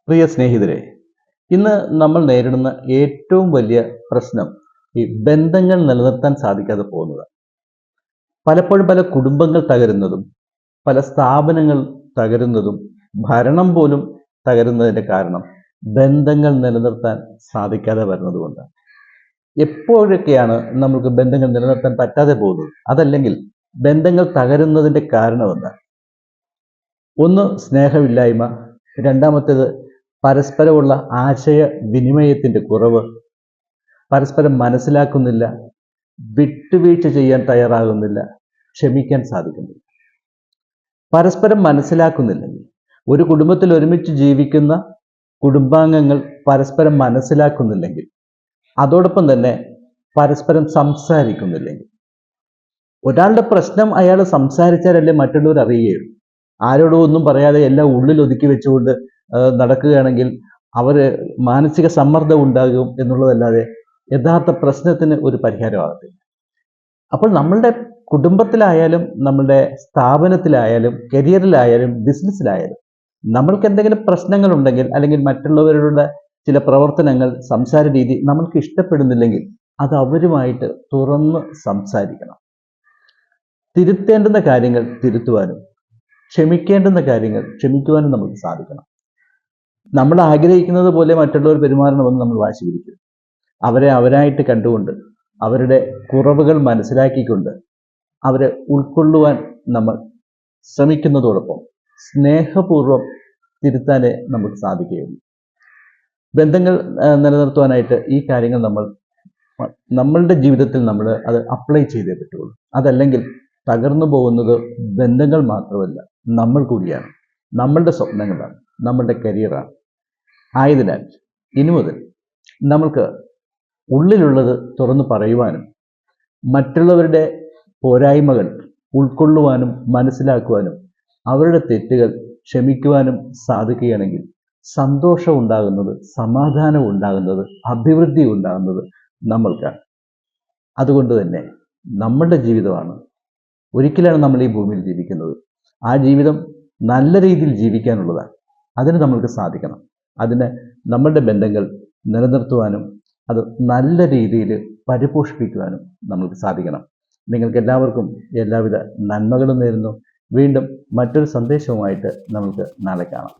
പ്രിയ സ്നേഹിതരെ, ഇന്ന് നമ്മൾ നേരിടുന്ന ഏറ്റവും വലിയ പ്രശ്നം ഈ ബന്ധങ്ങൾ നിലനിർത്താൻ സാധിക്കാതെ പോകുന്നത്. പലപ്പോഴും പല കുടുംബങ്ങൾ തകരുന്നതും പല സ്ഥാപനങ്ങൾ തകരുന്നതും ഭരണം പോലും തകരുന്നതിൻ്റെ കാരണം ബന്ധങ്ങൾ നിലനിർത്താൻ സാധിക്കാതെ വരുന്നതുകൊണ്ട്. എപ്പോഴൊക്കെയാണ് നമുക്ക് ബന്ധങ്ങൾ നിലനിർത്താൻ പറ്റാതെ പോകുന്നത്, അതല്ലെങ്കിൽ ബന്ധങ്ങൾ തകരുന്നതിൻ്റെ കാരണമെന്ന്? ഒന്ന് സ്നേഹമില്ലായ്മ, രണ്ടാമത്തേത് പരസ്പരമുള്ള ആശയവിനിമയത്തിൻ്റെ കുറവ്, പരസ്പരം മനസ്സിലാക്കുന്നില്ല, വിട്ടുവീഴ്ച ചെയ്യാൻ തയ്യാറാകുന്നില്ല, ക്ഷമിക്കാൻ സാധിക്കുന്നില്ല. പരസ്പരം മനസ്സിലാക്കുന്നില്ലെങ്കിൽ, ഒരു കുടുംബത്തിൽ ഒരുമിച്ച് ജീവിക്കുന്ന കുടുംബാംഗങ്ങൾ പരസ്പരം മനസ്സിലാക്കുന്നില്ലെങ്കിൽ, അതോടൊപ്പം തന്നെ പരസ്പരം സംസാരിക്കുന്നില്ലെങ്കിൽ, ഒരാളുടെ പ്രശ്നം അയാൾ സംസാരിച്ചാലല്ലേ മറ്റുള്ളവർ അറിയുകയുള്ളൂ. ആരോടും ഒന്നും പറയാതെ എല്ലാം ഉള്ളിൽ ഒതുക്കി വെച്ചുകൊണ്ട് നടക്കുകയാണെങ്കിൽ അവർ മാനസിക സമ്മർദ്ദം ഉണ്ടാകും എന്നുള്ളതല്ലാതെ യഥാർത്ഥ പ്രശ്നത്തിന് ഒരു പരിഹാരമാകത്തില്ല. അപ്പോൾ നമ്മളുടെ കുടുംബത്തിലായാലും നമ്മളുടെ സ്ഥാപനത്തിലായാലും കരിയറിലായാലും ബിസിനസ്സിലായാലും നമ്മൾക്ക് എന്തെങ്കിലും പ്രശ്നങ്ങളുണ്ടെങ്കിൽ, അല്ലെങ്കിൽ മറ്റുള്ളവരുടെ ചില പ്രവർത്തനങ്ങൾ, സംസാര രീതി നമ്മൾക്ക് ഇഷ്ടപ്പെടുന്നില്ലെങ്കിൽ, അത് അവരുമായിട്ട് തുറന്ന് സംസാരിക്കണം. തിരുത്തേണ്ടുന്ന കാര്യങ്ങൾ തിരുത്തുവാനും ക്ഷമിക്കേണ്ടുന്ന കാര്യങ്ങൾ ക്ഷമിക്കുവാനും നമുക്ക് സാധിക്കണം. നമ്മൾ ആഗ്രഹിക്കുന്നത് പോലെ മറ്റുള്ളവർ പെരുമാറണമെന്ന് നമ്മൾ വാശി പിടിക്കും. അവരെ അവരായിട്ട് കണ്ടുകൊണ്ട്, അവരുടെ കുറവുകൾ മനസ്സിലാക്കിക്കൊണ്ട് അവരെ ഉൾക്കൊള്ളുവാൻ നമ്മൾ ശ്രമിക്കുന്നതോടൊപ്പം സ്നേഹപൂർവ്വം തിരുത്താനേ നമുക്ക് സാധിക്കുകയുള്ളൂ. ബന്ധങ്ങൾ നിലനിർത്തുവാനായിട്ട് ഈ കാര്യങ്ങൾ നമ്മളുടെ ജീവിതത്തിൽ നമ്മൾ അത് അപ്ലൈ ചെയ്തേ പറ്റുള്ളൂ. അതല്ലെങ്കിൽ തകർന്നു പോകുന്നത് ബന്ധങ്ങൾ മാത്രമല്ല, നമ്മൾ കൂടിയാണ്, നമ്മളുടെ സ്വപ്നങ്ങളാണ്, നമ്മളുടെ കരിയറാണ്. ആയതിനാൽ ഇനി മുതൽ നമ്മൾക്ക് ഉള്ളിലുള്ളത് തുറന്നു പറയുവാനും മറ്റുള്ളവരുടെ പോരായ്മകൾ ഉൾക്കൊള്ളുവാനും മനസ്സിലാക്കുവാനും അവരുടെ തെറ്റുകൾ ക്ഷമിക്കുവാനും സാധിക്കുകയാണെങ്കിൽ സന്തോഷം ഉണ്ടാകുന്നത്, സമാധാനം ഉണ്ടാകുന്നത്, അഭിവൃദ്ധി ഉണ്ടാകുന്നത് നമ്മൾക്കാണ്. അതുകൊണ്ട് തന്നെ നമ്മളുടെ ജീവിതമാണ്, ഒരിക്കലാണ് നമ്മൾ ഈ ഭൂമിയിൽ ജീവിക്കുന്നത്. ആ ജീവിതം നല്ല രീതിയിൽ ജീവിക്കാനുള്ളതാണ്. അതിന് നമ്മൾക്ക് സാധിക്കണം. അതിന് നമ്മളുടെ ബന്ധങ്ങൾ നിലനിർത്തുവാനും അത് നല്ല രീതിയിൽ പരിപോഷിപ്പിക്കുവാനും നമ്മൾക്ക് സാധിക്കണം. നിങ്ങൾക്ക് എല്ലാവർക്കും എല്ലാവിധ നന്മകളും നേരുന്നു. വീണ്ടും മറ്റൊരു സന്ദേശവുമായിട്ട് നമുക്ക് നാളെ കാണാം.